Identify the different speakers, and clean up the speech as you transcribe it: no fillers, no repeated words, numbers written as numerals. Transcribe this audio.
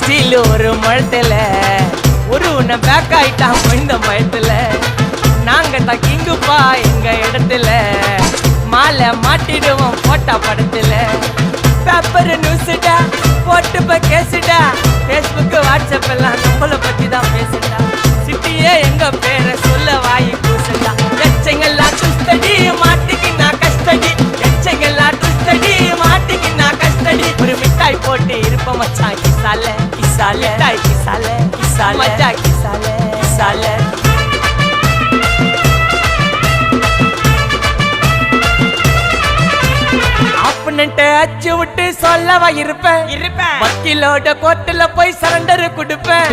Speaker 1: steel ஒரு மழத்துல ஒரு உன்னை பேக் ஆயிட்டான் இந்த பயத்துல நாங்க தான் கிங்குப்பா எங்க இடத்துல மாலை மாட்டிடுவோம் போட்டா படத்துல பேப்பர் நியூஸ்டா போட்டு கேசுடா பேஸ்புக் வாட்ஸ்அப் எல்லாம் நம்மளை பத்தி தான் பேசுடா சிட்டியே எங்க பேரை சொல்ல வாய் கூசுடா எச்சங்கெல்லாம் துஸ்தடி மாட்டிக்கினா கஸ்டடி எச்சங்கெல்லாம் துஸ்தடி மாட்டிக்கினா கஸ்டடி ஒரு மிட்டாய் போட்டு இருப்ப மச்சான் கிசால கிசால மிட்டாய் கிசால கிசால மச்சா கிசால கிசால அச்சு விட்டு சொல்லவா இருப்பேன் வக்கீலோட கோர்ட்டுல போய் சரண்டர் கொடுப்பேன்